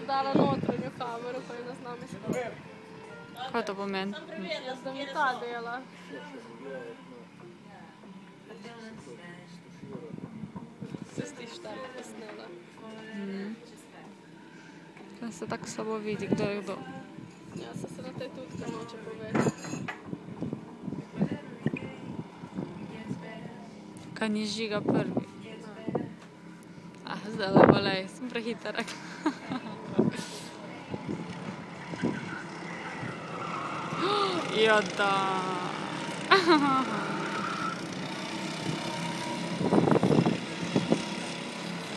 dala notranjo kamero, pa je ne znam izkrati. Kaj to pomeni? Da mi ta dela. Se stiš tam posnela. Da se tako slabo vidi, kdo je kdo. Ja, se na tej tudi kar noče povedati. Kaj ni Žiga prvi? Zdaj lepo lej, sem prehiter rekla. Jada.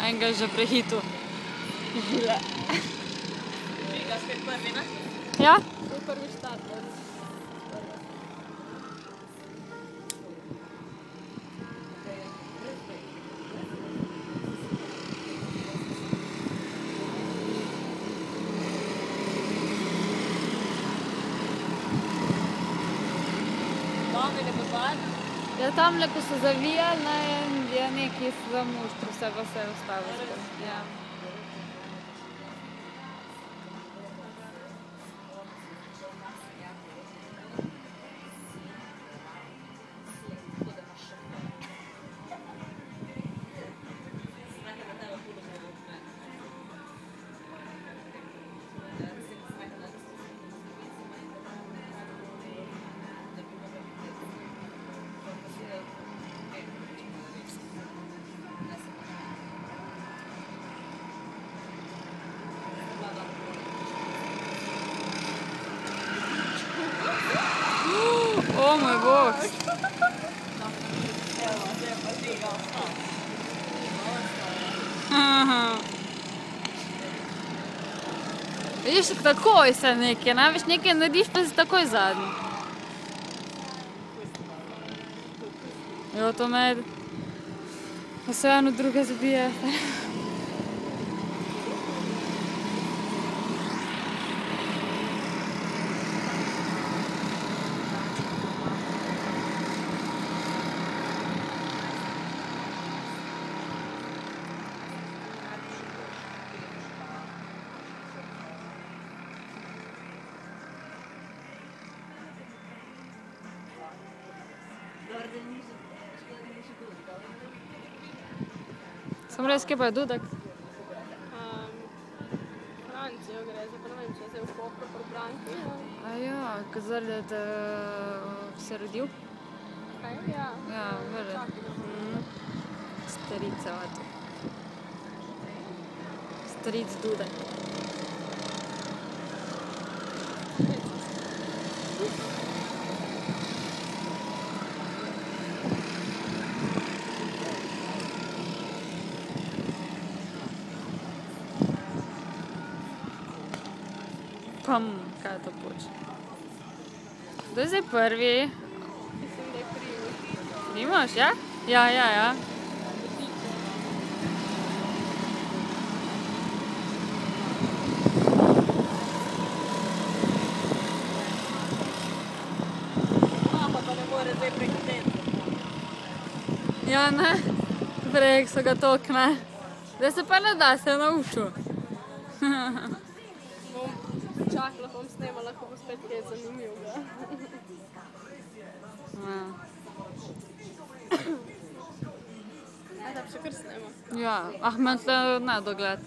Enega je že prehitil. Žile. Žiga spet prvi, ne? Ja? To je prvi štart. Ja, tamle, ko so zavijali, je nekaj za muštru, vse pa se je ostalo. Ja. O moj bog! Vidiš, takoj se nekaj, največ nekaj narediš, pa si takoj zadnji. Jo, to med. Pa se eno druge zabije. Sem res, kje pa je Dudek? Francijo gre, zdaj pa ne vem, če je zdaj v Kopru pri Branki. Ja, zaradi, da se je rodil? Kaj? Ja. Ja, verjetno. Starica, vato. Staric Dudek. Kaj to počne? Kdo je zdaj prvi? Mislim, da je Primož. Primož, ja? Ja. Mama pa ne more zdaj prehiteti. Ja, ne? Prej so ga toliko, ne? Zdaj se pa ne da, se je naučil. Čakala bom snemala, ko bo spet kaj zanimivega. Da bi še kar snema. Ja, meni tle ne dogled.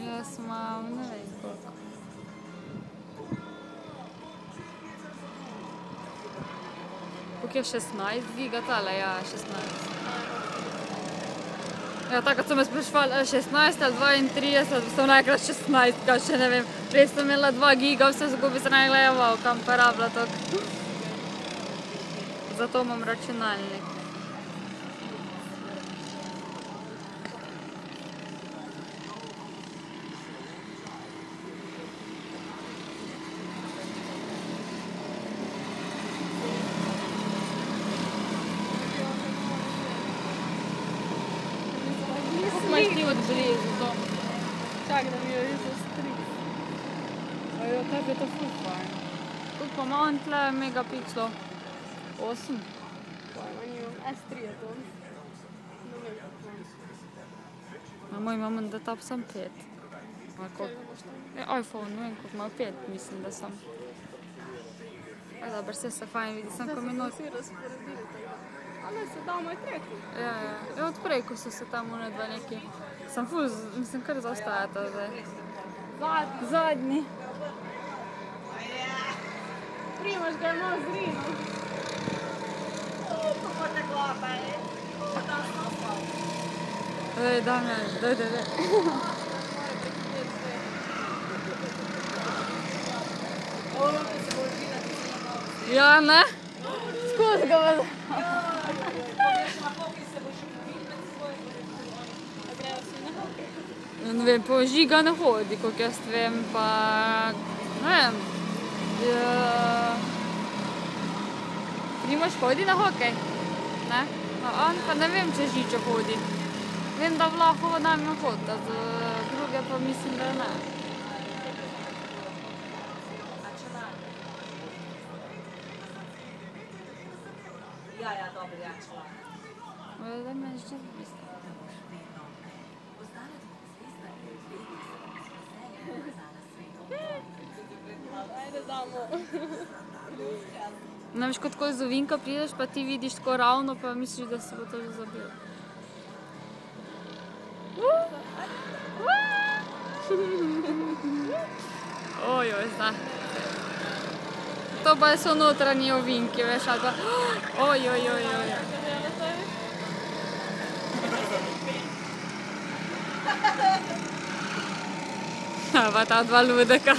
Jaz imam, ne vem koliko. Koliko je 16 giga tale? Ja, 16. Ja, tako kot so me spraševali, 16 ali 32, sem rekla 16, kaj še ne vem. Prej sem imela 2 giga, vse skupaj sem rekla, evo, kam pa rabila tako. Zato imam računalnik. Imaš ti od blizu to. Čak, da mi jo izostri. Ajo, tebi je to ful fajn. Koliko pa imam tle megapikslov? 8? Pojma, nimam. S3 je to. Ne vem, kako. Moj imam da top sam 5. iPhone, ne vem, koliko ima 5, mislim, da sem. Dobro, vse se fajn vidi, sem ko minut. Vsi razporedili tega. Ali se dal moj tretji? Ja, odprej, ko so se tam unedva neki. Sem ful, mislim, kar zaostajata zdaj. Zadnji. Primož ga je malo zrinil. Damjan, daj. Ja, ne? Skozi ga vada. Ne vem, po Žiga ne hodi, koliko jaz vem, pa ne vem. Primož hodi na hokej, ne? On pa ne vem, če Žičo hodi. Vem, da Vlahova nam ima hodila, druge pa mislim, da ne. Ja, dobro, ja, član. Da me že mislim. Ajde, damo. Ne veš, kot ko iz ovinka prideš, pa ti vidiš tako ravno, pa misliš, da se bo to že zabilo. Ojoj, zna. To pa so notranji ovinki, veš, ali pa... Ojoj. Pa ta dva ludeka.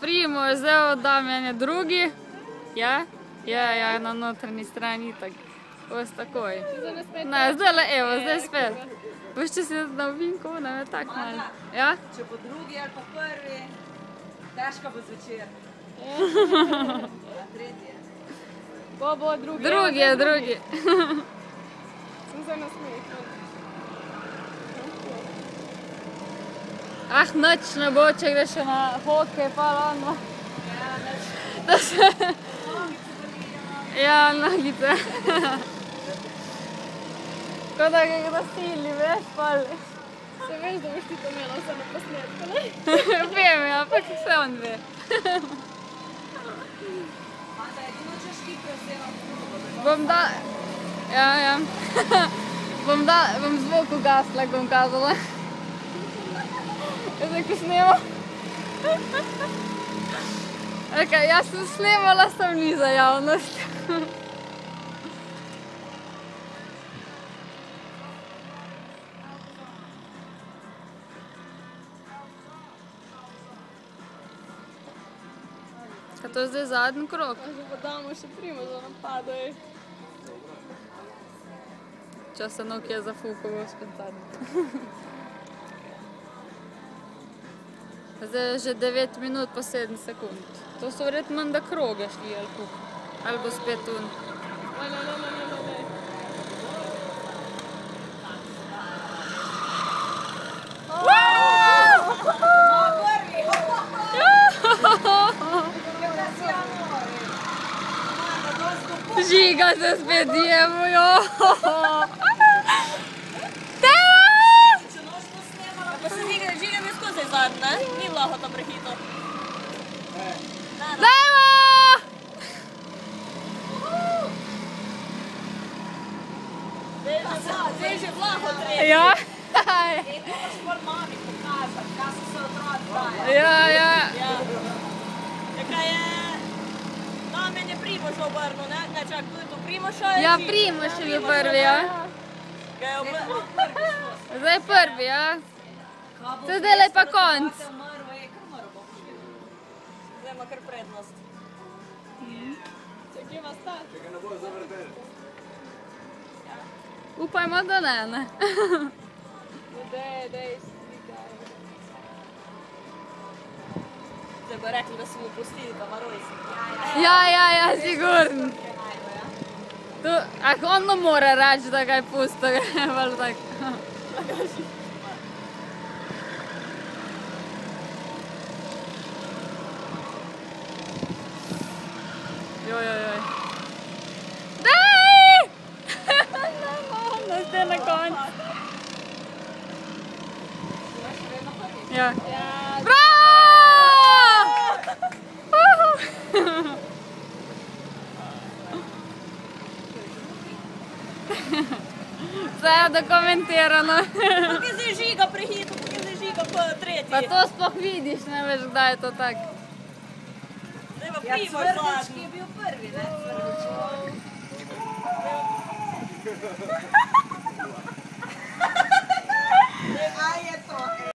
Primož, zdaj od Damjana drugi. Ja, na notranji strani itak. Ось takoj. Ne, zdaj evo, zdaj spet. Veš, če si na ovinku, nam je tak malo. Ja? Če bo drugi ali pa prvi, težko bo zvečer. Tretji. Bo drugi. Drugi. Sem zdaj nasmejih. Nič ne bo, če greš na hokej, pa ravno. Ja, nič. Ja, nogice. Tako da ga da sili, veš, pali. Se veš, da boš ti to imela vse na posnetku, ne? Vem, ja, pa vse on ve. Manda, edino češ ti prevzela Bom da... Ja. Bom zvok ugasla, ko bom kazala. Zdaj, ko snemo. Jaz sem snemala, sem ni za javnost. Kaj to je zdaj zadnji krog? Že pa damo še Primoža napadaj. Če se Nokia zafuka, bo spet zadnji. Zdaj je že 9 minut pa 7 sekund. To so verjetno menda kroge šli, ali kako. Ali bo spet un. Ne. Žiga se spet jemo, jo! Pa se Žiga mi skozi zadnji, ne? Ni Vlaho to prehito. Dajmo! Zdaj je že Vlaho tretji. Ja? To moraš mor mami pokazati, kaj so se otroci daje. Ja. Kaj je... Damjan je Primož obrnil, ne? Ne, čak, tu je to Primoža in Ja, Primož je bil prvi, ja. Ga je obrnil prvi šlos. Zdaj je prvi, ja. To je zdaj pa konc. Zdaj ima kar prednost. Če kje vas ta? Upajmo, da ne. Dej, Zdaj bo rekli, da so mu pustili kamarojci. Ja, sigurno. On ne more reči, da ga je pustil, vel tak. Joj. Daj! Zdaj na koncu. Ja. Bravo! Vse je dokumentirano. Tukaj zdaj žiga prehitro, tukaj zdaj žiga po tretji. Pa to sploh vidiš, ne veš, kdaj je to tak. Zdaj pa Primož zadnji. je bil prvi, ne?